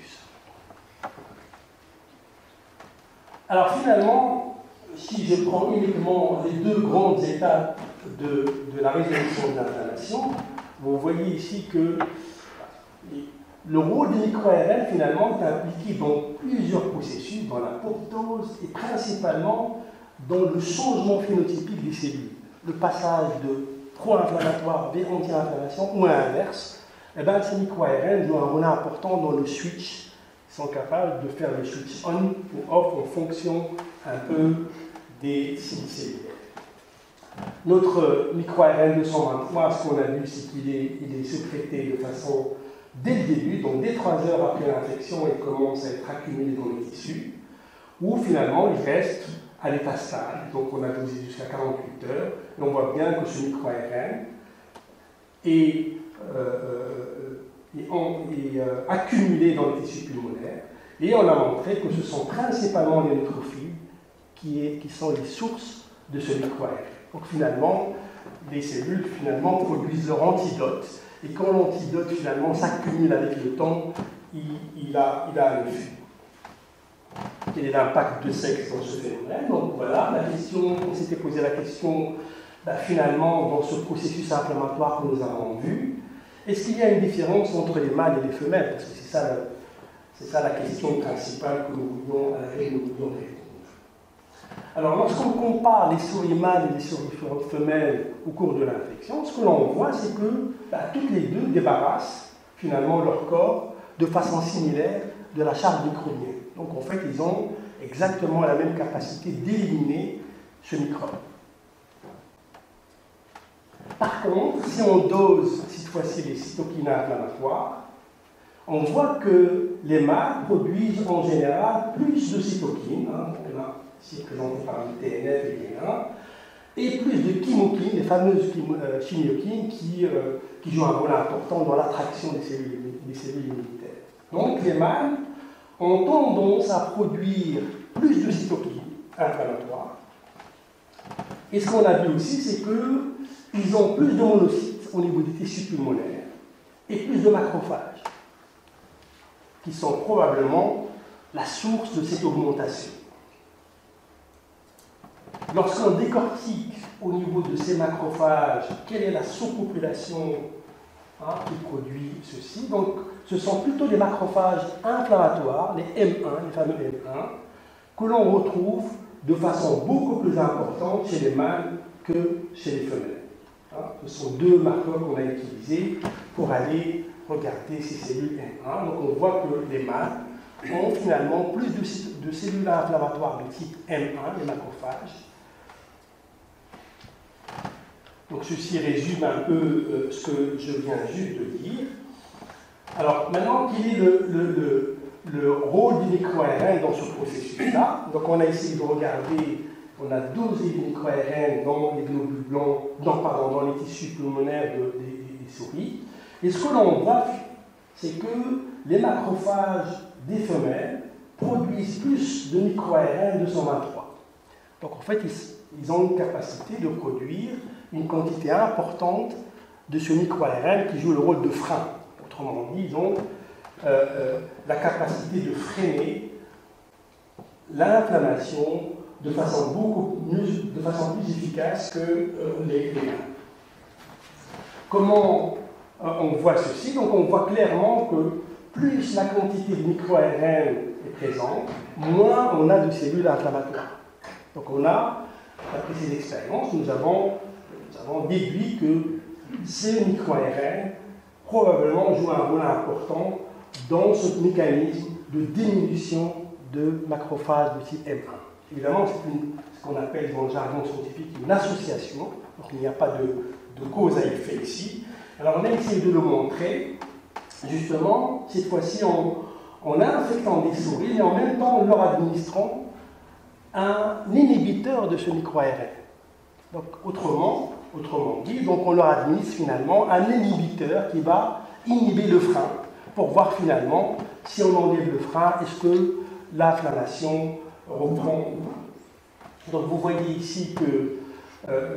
B: Alors finalement, si je prends uniquement les deux grandes étapes de la résolution de l'inflammation, vous voyez ici que le rôle des micro-ARN finalement est impliqué dans plusieurs processus, dans l'apoptose et principalement dans le changement phénotypique des cellules. Le passage de pro-inflammatoire vers anti-inflammation ou à l'inverse, eh bien, ces micro-ARN jouent un rôle important dans le switch. Ils sont capables de faire le switch on ou off en fonction un peu des cellules cellulaires. Notre micro-ARN 223, ce qu'on a vu, c'est qu'il est sécrété de façon dès le début, donc dès 3 heures après l'infection, il commence à être accumulé dans les tissus, où finalement il reste à l'état stable. Donc on a dosé jusqu'à 48 heures, et on voit bien que ce micro-ARN est accumulé dans les tissus pulmonaires, et on a montré que ce sont principalement les neutrophiles qui sont les sources de ce micro-ARN. Donc finalement, les cellules produisent leur antidote, et quand l'antidote finalement s'accumule avec le temps, il a un effet. Quel est l'impact de sexe dans ce phénomène? Donc voilà, on s'était posé la question, finalement, dans ce processus inflammatoire que nous avons vu, est-ce qu'il y a une différence entre les mâles et les femelles? Parce que c'est ça la question principale à laquelle nous voulions répondre. Alors, lorsqu'on compare les souris mâles et les souris femelles au cours de l'infection, ce que l'on voit, c'est que toutes les deux débarrassent finalement leur corps de façon similaire de la charge microbienne. Donc, en fait, ils ont exactement la même capacité d'éliminer ce microbe. Par contre, si on dose cette fois-ci les cytokines inflammatoires, on voit que les mâles produisent en général plus de cytokines, ici présentées par le TNF et T1, et plus de chymokines, les fameuses chimiokines qui jouent un rôle important dans l'attraction des cellules immunitaires. Donc les mâles ont tendance à produire plus de cytokines inflammatoires. Et ce qu'on a vu aussi, c'est qu'ils ont plus de monocytes au niveau des tissus pulmonaires et plus de macrophages, qui sont probablement la source de cette augmentation. Lorsqu'on décortique au niveau de ces macrophages, quelle est la sous-population qui produit ceci? Donc, ce sont plutôt les macrophages inflammatoires, les M1, les fameux M1, que l'on retrouve de façon beaucoup plus importante chez les mâles que chez les femelles. Ce sont deux marqueurs qu'on a utilisés pour aller regarder ces cellules M1. Donc, on voit que les mâles ont finalement plus de cellules inflammatoires de type M1, les macrophages. Donc ceci résume un peu ce que je viens juste de dire. Alors maintenant, quel est le rôle du micro-ARN dans ce processus-là? Donc on a essayé de regarder, on a dosé les micro-ARN dans les globules blancs, dans les tissus pulmonaires des souris. Et ce que l'on voit, c'est que les macrophages des femelles produisent plus de micro-ARN 223. Donc en fait, ils ont une capacité de produire une quantité importante de ce micro-ARN qui joue le rôle de frein. Autrement dit, ils ont la capacité de freiner l'inflammation de façon plus efficace que les mains. Comment on voit ceci? Donc on voit clairement que plus la quantité de micro-ARN est présente, moins on a de cellules inflammatoires. Donc on a, après ces expériences, nous avons déduit que ces micro-ARN probablement jouent un rôle important dans ce mécanisme de diminution de macrophages de type M1. Évidemment, c'est ce qu'on appelle dans le jargon scientifique une association, donc il n'y a pas de cause à effet ici. Alors on a essayé de le montrer, justement, cette fois-ci en infectant des souris et en même temps en leur administrant un inhibiteur de ce micro-ARN. Donc autrement dit, donc on leur administre finalement un inhibiteur qui va inhiber le frein pour voir finalement si on enlève le frein, est-ce que l'inflammation reprend ou pas. Donc vous voyez ici que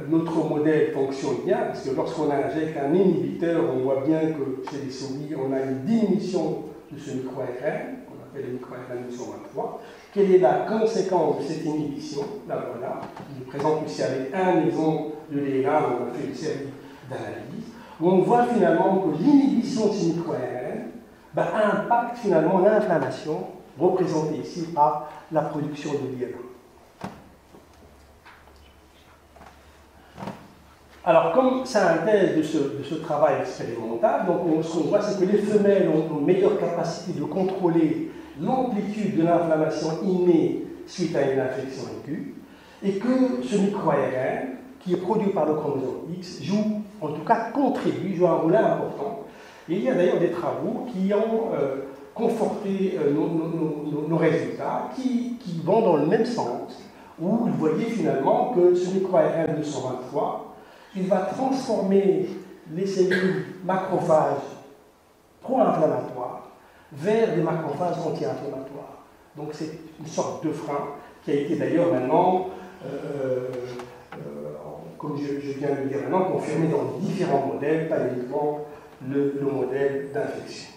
B: notre modèle fonctionne bien, parce que lorsqu'on injecte un inhibiteur, on voit bien que chez les souris, on a une diminution de ce micro-ARN, qu'on appelle le micro-ARN 223. Quelle est la conséquence de cette inhibition? Là voilà, je vous présente ici avec un exemple de DNA, on a fait une série d'analyses, où on voit finalement que l'inhibition de ces micro-ARN impacte finalement l'inflammation, représentée ici par la production de l'IL1. Alors, comme synthèse de ce travail expérimental, donc ce qu'on voit, c'est que les femelles ont une meilleure capacité de contrôler l'amplitude de l'inflammation innée suite à une infection aiguë, et que ce micro-ARN, qui est produit par le chromosome X, joue, en tout cas contribue, joue un rôle important. Et il y a d'ailleurs des travaux qui ont conforté nos résultats, qui vont dans le même sens, où vous voyez finalement que ce micro-ARN 223, il va transformer les cellules macrophages pro-inflammatoires vers des macrophages anti-inflammatoires. Donc c'est une sorte de frein qui a été d'ailleurs maintenant, comme je viens de le dire maintenant, confirmé dans différents modèles, pas uniquement le modèle d'infection.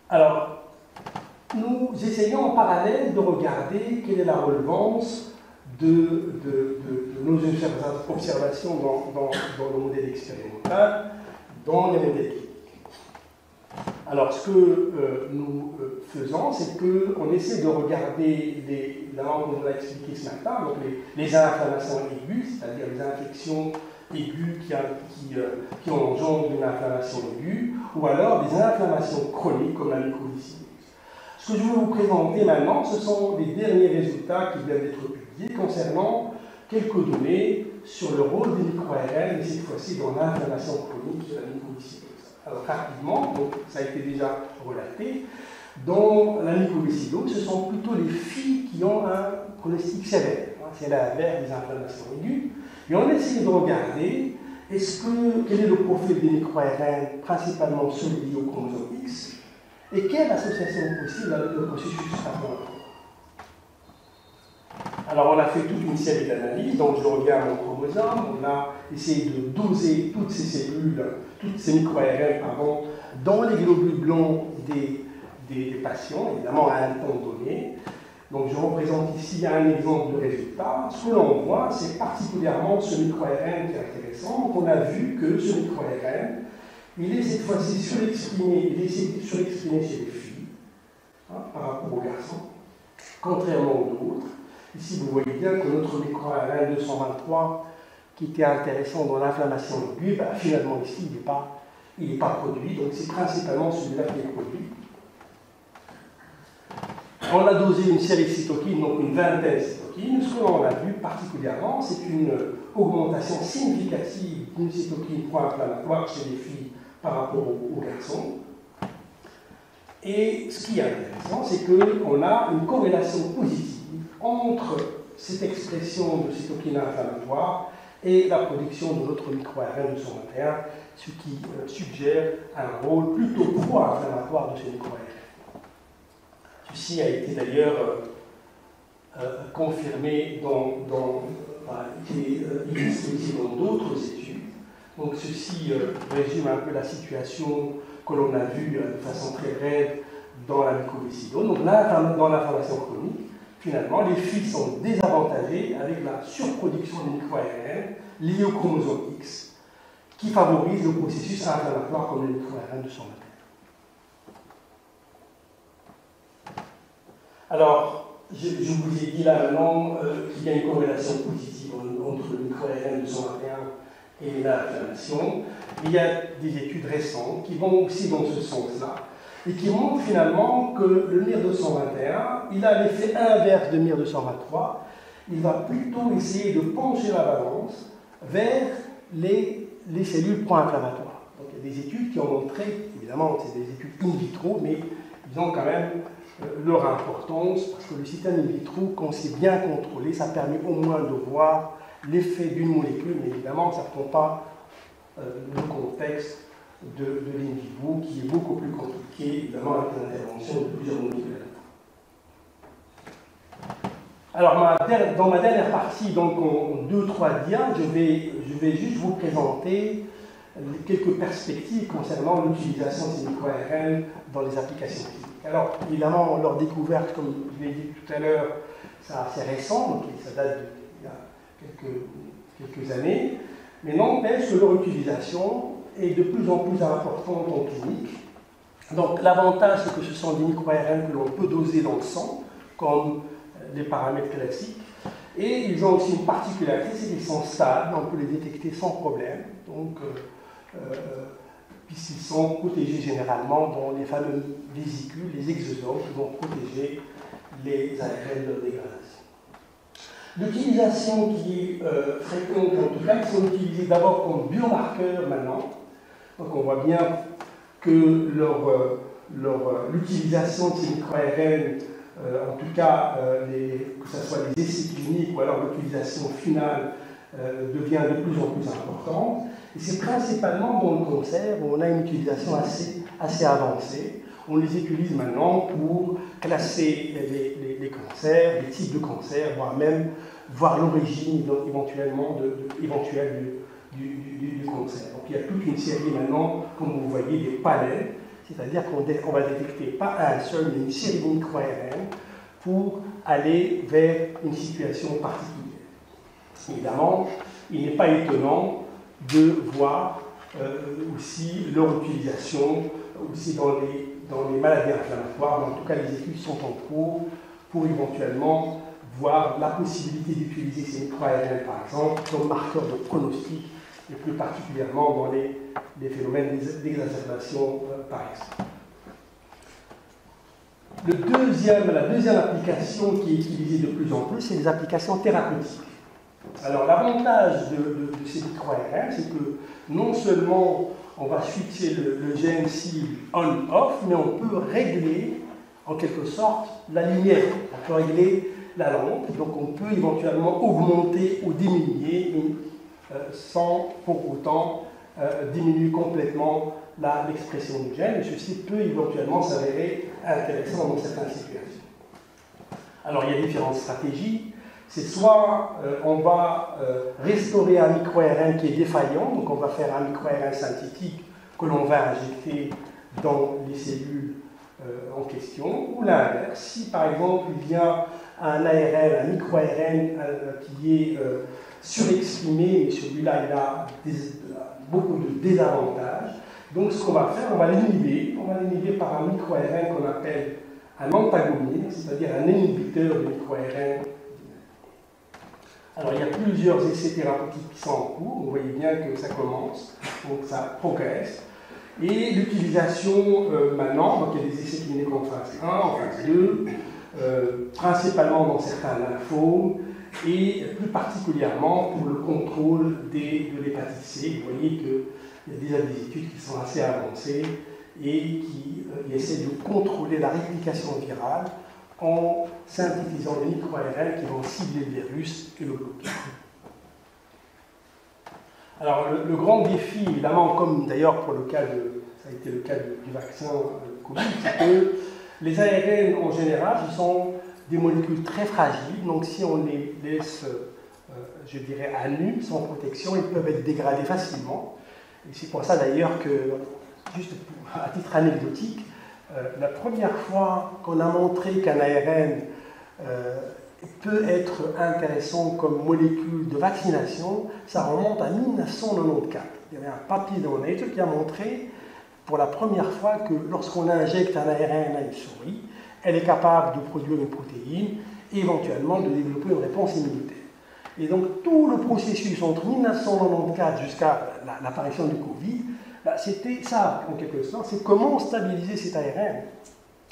B: Alors, nous essayons en parallèle de regarder quelle est la relevance de nos observations dans le modèle expérimental, dans les modèles cliniques. Alors, ce que nous faisons, c'est qu'on essaie de regarder, là on l'a expliqué ce matin, donc les inflammations aiguës, c'est-à-dire les infections aiguës qui engendrent une inflammation aiguë, ou alors des inflammations chroniques comme la mucoviscidose. Ce que je vais vous présenter maintenant, ce sont les derniers résultats qui viennent d'être publiés concernant quelques données sur le rôle des micro-ARN, et cette fois-ci dans l'inflammation chronique de la mucoviscidose. Alors rapidement, donc, ça a été déjà relaté, dans la mucoviscidose, ce sont plutôt les filles qui ont un pronostic sévère. C'est l'inverse des inflammations aiguës. Et on a essayé de regarder quel est le profil des micro-ARN, principalement celui au chromosome X, et quelle association possible avec le processus inflammatoire. Alors on a fait toute une série d'analyses, donc je regarde mon chromosome, on a essayé de doser toutes ces cellules, toutes ces micro-ARN, dans les globules blancs des patients, évidemment à un temps donné. Donc je représente ici un exemple de résultat. Ce que l'on voit, c'est particulièrement ce micro-ARN qui est intéressant. On a vu que ce micro-ARN, il est cette fois-ci surexprimé chez les filles, par rapport aux garçons, contrairement aux autres. Ici, vous voyez bien que notre micro-ARN 223, qui était intéressant dans l'inflammation aiguë, finalement ici, il n'est pas produit. Donc c'est principalement celui-là qui est produit. On a dosé une série de cytokines, donc une vingtaine de cytokines. Ce que l'on a vu particulièrement, c'est une augmentation significative d'une cytokine pro-inflammatoire chez les filles par rapport aux garçons. Et ce qui est intéressant, c'est qu'on a une corrélation positive entre cette expression de cytokines inflammatoires et la production de notre micro-ARN 221, ce qui suggère un rôle plutôt pro-inflammatoire de ces micro-ARN. Ceci a été d'ailleurs confirmé illustré dans d'autres études. Donc ceci résume un peu la situation que l'on a vue de façon très brève dans la mucoviscidose. Donc là, dans l'inflammation chronique, finalement, les filles sont désavantagées avec la surproduction de micro-ARN liée au chromosome X, qui favorise le processus inflammatoire comme le micro-ARN 221. Alors, je vous ai dit là maintenant qu'il y a une corrélation positive entre le micro-ARN 221 et l'inflammation. Il y a des études récentes qui vont aussi dans ce sens-là et qui montrent finalement que le MIR221, il a l'effet inverse de MIR223. Il va plutôt essayer de pencher la balance vers les cellules pro-inflammatoires. Donc il y a des études qui ont montré, évidemment c'est des études in vitro, mais ils ont quand même leur importance, parce que le système in vitro, quand c'est bien contrôlé, ça permet au moins de voir l'effet d'une molécule, mais évidemment ça ne prend pas le contexte de l'in vivo, qui est beaucoup plus compliqué, évidemment, avec l'intervention de plusieurs molécules. Alors, dans ma dernière partie, donc en 2-3 dias, je vais juste vous présenter quelques perspectives concernant l'utilisation de ces micro-ARN dans les applications cliniques. Alors, évidemment, leur découverte, comme je l'ai dit tout à l'heure, c'est assez récent, donc ça date d'il y a quelques années, mais n'empêche que leur utilisation est de plus en plus importante en clinique. Donc, l'avantage, c'est que ce sont des micro-ARN que l'on peut doser dans le sang, comme les paramètres classiques, et ils ont aussi une particularité, c'est qu'ils sont stables, on peut les détecter sans problème, donc puisqu'ils sont protégés généralement dans les fameuses vésicules, les exosomes qui vont protéger les ARN de dégradation. L'utilisation qui est fréquente, en tout cas, ils sont utilisés d'abord comme biomarqueurs maintenant, donc on voit bien que l'utilisation de ces micro-ARN, en tout cas, que ce soit les essais cliniques ou alors l'utilisation finale, devient de plus en plus importante. Et c'est principalement dans le cancer où on a une utilisation assez avancée. On les utilise maintenant pour classer les cancers, les types de cancers, voire même voir l'origine éventuellement éventuelle du cancer. Donc il y a toute une série maintenant, comme vous voyez, des panels. C'est-à-dire qu'on va détecter pas un seul, mais une série de micro-ARN pour aller vers une situation particulière. Évidemment, il n'est pas étonnant de voir aussi leur utilisation aussi dans les maladies inflammatoires. Mais en tout cas, les études sont en cours pour éventuellement voir la possibilité d'utiliser ces micro-ARN, par exemple, comme marqueur de pronostic, et plus particulièrement dans les phénomènes d'exacerbation par exemple. La deuxième application qui est utilisée de plus en plus, c'est les applications thérapeutiques. Alors l'avantage de ces micro-ARN, c'est que non seulement on va switcher le gène cible on-off, mais on peut régler en quelque sorte la lumière, on peut régler la lampe, donc on peut éventuellement augmenter ou diminuer sans pour autant diminuer complètement l'expression du gène, et ceci peut éventuellement s'avérer intéressant dans certaines situations. Alors il y a différentes stratégies. C'est soit on va restaurer un micro-ARN qui est défaillant, donc on va faire un micro-ARN synthétique que l'on va injecter dans les cellules en question, ou l'inverse. Si par exemple il y a un ARN, un micro-ARN qui est surexprimé, mais celui-là il a beaucoup de désavantages, donc ce qu'on va faire, on va l'inhiber par un micro-ARN qu'on appelle un antagonide, c'est-à-dire un inhibiteur de micro-ARN. Alors il y a plusieurs essais thérapeutiques qui sont en cours, vous voyez bien que ça commence, donc ça progresse. Et l'utilisation maintenant, donc il y a des essais cliniques en phase 1, en phase 2, principalement dans certains lymphomes, et plus particulièrement pour le contrôle de l'hépatite C. Vous voyez qu'il y a déjà des études qui sont assez avancées et qui essaient de contrôler la réplication virale en synthétisant les micro-ARN qui vont cibler le virus et le bloquer. Alors le grand défi, évidemment, comme d'ailleurs pour ça a été le cas du vaccin Covid, c'est que les ARN en général, ce sont des molécules très fragiles, donc si on les laisse, je dirais, à nu, sans protection, ils peuvent être dégradés facilement. Et c'est pour ça d'ailleurs que, juste à titre anecdotique, la première fois qu'on a montré qu'un ARN peut être intéressant comme molécule de vaccination, ça remonte à 1994. Il y avait un papier dans Nature qui a montré pour la première fois que lorsqu'on injecte un ARN à une souris, elle est capable de produire une protéine et éventuellement de développer une réponse immunitaire. Et donc tout le processus entre 1994 jusqu'à l'apparition du Covid, c'était ça en quelque sorte, c'est comment stabiliser cet ARN.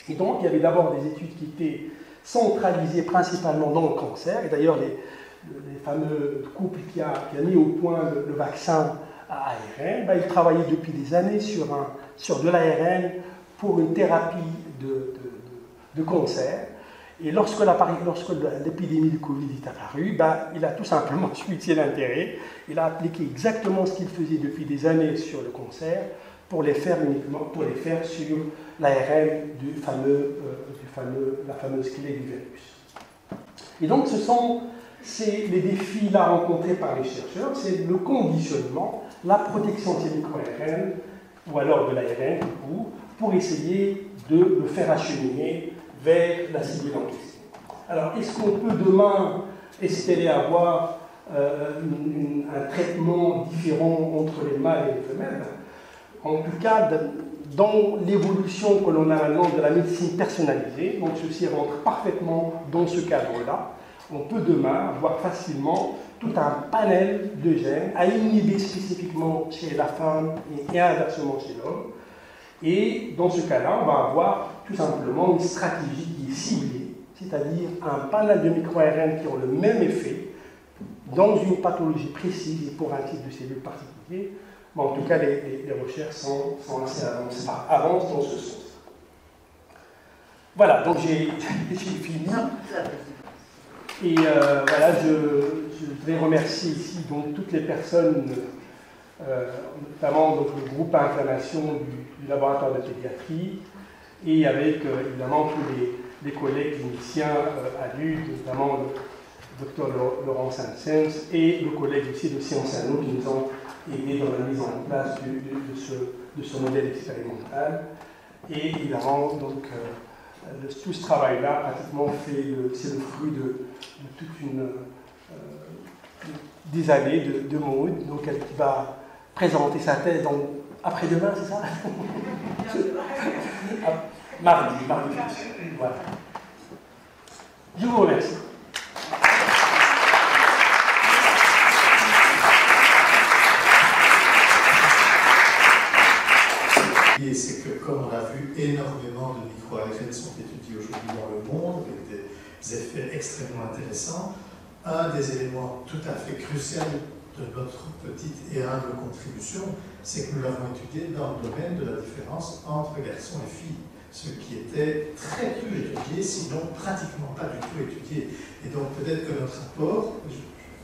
B: Et donc il y avait d'abord des études qui étaient centralisées principalement dans le cancer, et d'ailleurs les fameux couples qui a mis au point le vaccin à ARN, ils travaillaient depuis des années sur de l'ARN pour une thérapie de cancer. Et lorsque l'épidémie du Covid est apparue, il a tout simplement switché l'intérêt. Il a appliqué exactement ce qu'il faisait depuis des années sur le cancer pour les faire sur l'ARN la fameuse clé du virus. Et donc c'est les défis là rencontrés par les chercheurs, c'est le conditionnement, la protection de ces micro-ARN, ou alors de l'ARN du coup, pour essayer de le faire acheminer vers la cible en question. Alors, est-ce qu'on peut demain espérer avoir un traitement différent entre les mâles et les femelles? En tout cas, dans l'évolution que l'on a maintenant de la médecine personnalisée, donc ceci rentre parfaitement dans ce cadre-là, on peut demain avoir facilement tout un panel de gènes à inhiber spécifiquement chez la femme et inversement chez l'homme. Et dans ce cas-là, on va avoir tout simplement une stratégie qui est ciblée, c'est-à-dire un panel de micro-ARN qui ont le même effet dans une pathologie précise et pour un type de cellule particulier. Mais en tout cas, les recherches sont assez avancent dans ce sens. Voilà, donc j'ai fini. Et voilà, je voudrais remercier ici donc, toutes les personnes, notamment donc, le groupe à inflammation du laboratoire de pédiatrie, et avec évidemment tous les collègues cliniciens à l'UD, notamment le docteur Laurent Saint-Sens et le collègue aussi de Sciences Anno qui nous ont aidés dans la mise en place de ce modèle expérimental. Et évidemment, donc, tout ce travail-là, pratiquement, c'est le fruit de toute des années de Maud, donc elle qui va présenter sa thèse après-demain, c'est ça? Mardi. Voilà. Je vous remercie.
A: Et c'est que, comme on a vu, énormément de micro-ARN sont étudiés aujourd'hui dans le monde, avec des effets extrêmement intéressants. Un des éléments tout à fait crucial de notre petite et humble contribution, c'est que nous l'avons étudié dans le domaine de la différence entre garçons et filles, ce qui était très peu étudié, sinon pratiquement pas du tout étudié. Et donc peut-être que notre apport,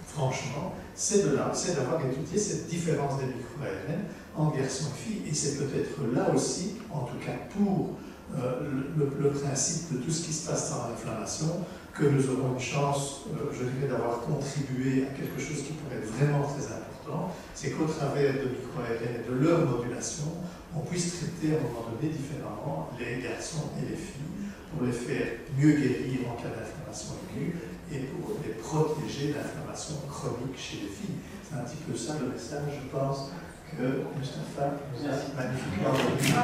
A: franchement, c'est d'avoir étudié cette différence des micro-ARN en garçons et filles, et c'est peut-être là aussi, en tout cas pour le principe de tout ce qui se passe dans l'inflammation, que nous aurons une chance, je dirais, d'avoir contribué à quelque chose qui pourrait être vraiment très important, c'est qu'au travers de micro-ARN et de leur modulation, on puisse traiter à un moment donné différemment les garçons et les filles, pour les faire mieux guérir en cas d'inflammation aiguë et pour les protéger de l'inflammation chronique chez les filles. C'est un petit peu ça le message, je pense, que Mustapha nous a magnifiquement donné.